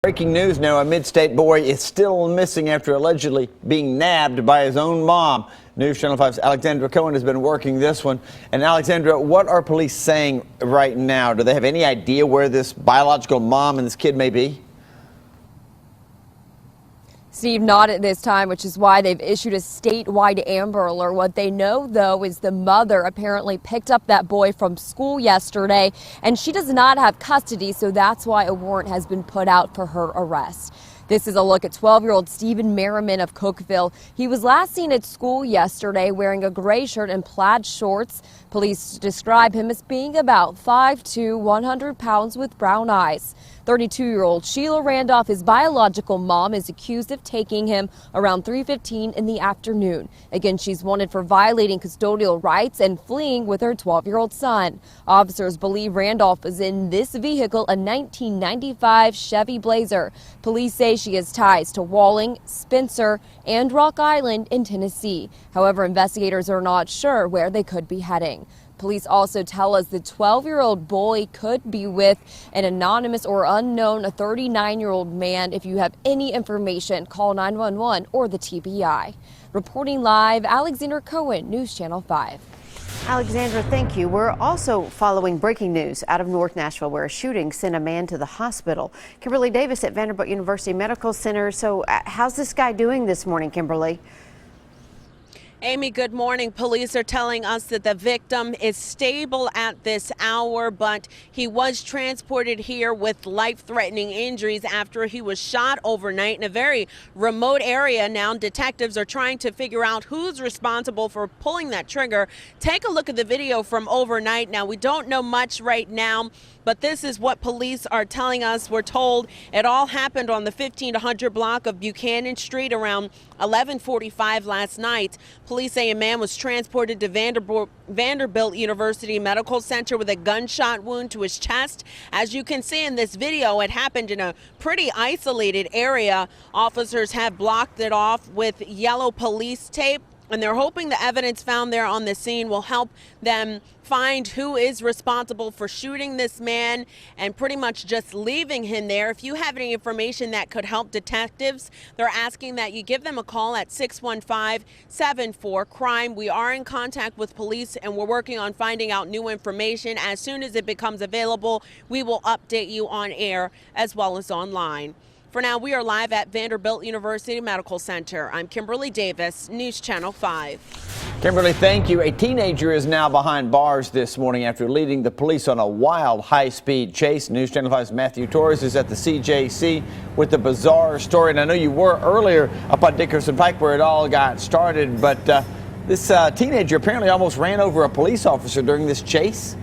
Breaking news now, a mid-state boy is still missing after allegedly being nabbed by his own mom. News Channel 5's Alexandra Cohen has been working this one. And Alexandra, what are police saying right now? Do they have any idea where this biological mom and this kid may be? Steve, not at this time, which is why they've issued a statewide Amber Alert. What they know, though, is the mother apparently picked up that boy from school yesterday, and she does not have custody, so that's why a warrant has been put out for her arrest. This is a look at 12-year-old Stephen Merriman of Cookeville. He was last seen at school yesterday wearing a gray shirt and plaid shorts. Police describe him as being about 5'2", 100 pounds with brown eyes. 32-year-old Sheila Randolph, his biological mom, is accused of taking him around 3:15 in the afternoon. Again, she's wanted for violating custodial rights and fleeing with her 12-year-old son. Officers believe Randolph is in this vehicle, a 1995 Chevy Blazer. Police say she has ties to Walling, Spencer, and Rock Island in Tennessee. However, investigators are not sure where they could be heading. Police also tell us the 12-year-old boy could be with an anonymous or unknown 39-year-old man. If you have any information, call 911 or the TBI. Reporting live, Alexandra Cohen, News Channel 5. Alexandra, thank you. We're also following breaking news out of North Nashville, where a shooting sent a man to the hospital. Kimberly Davis at Vanderbilt University Medical Center. So how's this guy doing this morning, Kimberly? Amy, good morning. Police are telling us that the victim is stable at this hour, but he was transported here with life-threatening injuries after he was shot overnight in a very remote area. Now detectives are trying to figure out who's responsible for pulling that trigger. Take a look at the video from overnight. Now, we don't know much right now, but this is what police are telling us. We're told it all happened on the 1500 block of Buchanan Street around 11:45 last night. Police say a man was transported to Vanderbilt University Medical Center with a gunshot wound to his chest. As you can see in this video, it happened in a pretty isolated area. Officers have blocked it off with yellow police tape, and they're hoping the evidence found there on the scene will help them find who is responsible for shooting this man and pretty much just leaving him there. If you have any information that could help detectives, they're asking that you give them a call at 615-74-CRIME. We are in contact with police and we're working on finding out new information. As soon as it becomes available, we will update you on air as well as online. For now, we are live at Vanderbilt University Medical Center. I'm Kimberly Davis, News Channel 5. Kimberly, thank you. A teenager is now behind bars this morning after leading the police on a wild high-speed chase. News Channel 5's Matthew Torres is at the CJC with the bizarre story. And I know you were earlier up on Dickerson Pike where it all got started, but this teenager apparently almost ran over a police officer during this chase.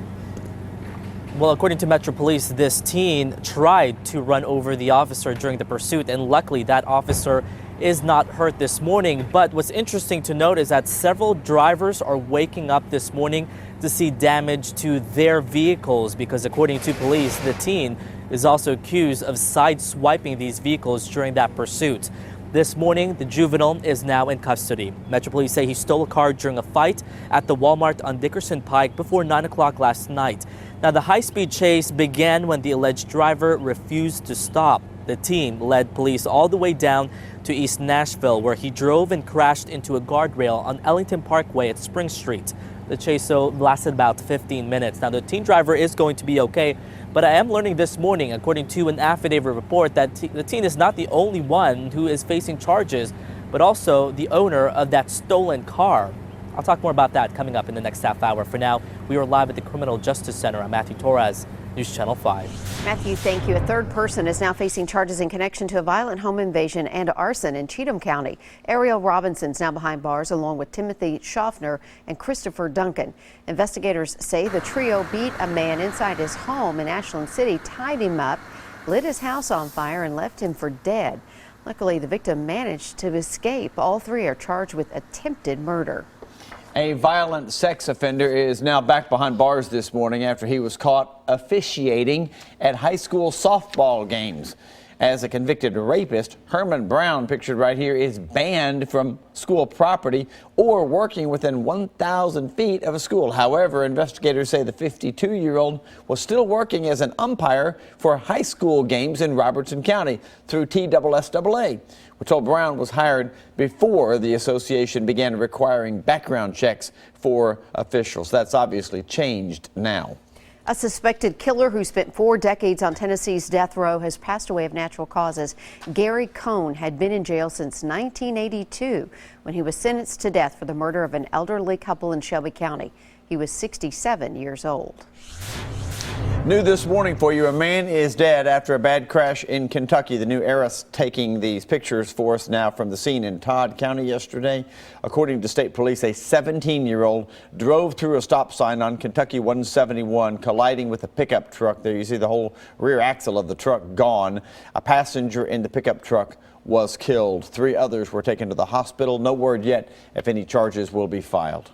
Well, according to Metro Police, this teen tried to run over the officer during the pursuit, and luckily that officer is not hurt this morning. But what's interesting to note is that several drivers are waking up this morning to see damage to their vehicles because, according to police, the teen is also accused of sideswiping these vehicles during that pursuit. This morning, the juvenile is now in custody. Metro Police say he stole a car during a fight at the Walmart on Dickerson Pike before 9 o'clock last night. Now, the high-speed chase began when the alleged driver refused to stop. The teen led police all the way down to East Nashville, where he drove and crashed into a guardrail on Ellington Parkway at Spring Street. The chase lasted about 15 minutes. Now, the teen driver is going to be okay, but I am learning this morning, according to an affidavit report, that the teen is not the only one who is facing charges, but also the owner of that stolen car. I'll talk more about that coming up in the next half hour. For now, we are live at the Criminal Justice Center. I'm Matthew Torres, News Channel 5. Matthew, thank you. A third person is now facing charges in connection to a violent home invasion and arson in Cheatham County. Ariel Robinson's now behind bars, along with Timothy Schaffner and Christopher Duncan. Investigators say the trio beat a man inside his home in Ashland City, tied him up, lit his house on fire, and left him for dead. Luckily, the victim managed to escape. All three are charged with attempted murder. A violent sex offender is now back behind bars this morning after he was caught officiating at high school softball games. As a convicted rapist, Herman Brown, pictured right here, is banned from school property or working within 1,000 feet of a school. However, investigators say the 52-year-old was still working as an umpire for high school games in Robertson County through TSSAA. We're told Brown was hired before the association began requiring background checks for officials. That's obviously changed now. A suspected killer who spent 4 decades on Tennessee's death row has passed away of natural causes. Gary Cohn had been in jail since 1982 when he was sentenced to death for the murder of an elderly couple in Shelby County. He was 67 years old. New this morning for you, a man is dead after a bad crash in Kentucky. The New Era's taking these pictures for us now from the scene in Todd County yesterday. According to state police, a 17-year-old drove through a stop sign on Kentucky 171, colliding with a pickup truck. There you see the whole rear axle of the truck gone. A passenger in the pickup truck was killed. 3 others were taken to the hospital. No word yet if any charges will be filed.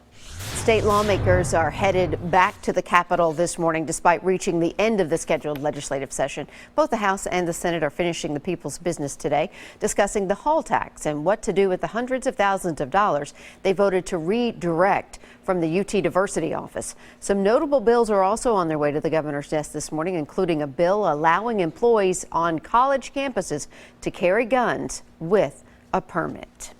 State lawmakers are headed back to the Capitol this morning despite reaching the end of the scheduled legislative session. Both the House and the Senate are finishing the people's business today, discussing the hall tax and what to do with the hundreds of thousands of dollars they voted to redirect from the UT Diversity Office. Some notable bills are also on their way to the governor's desk this morning, including a bill allowing employees on college campuses to carry guns with a permit.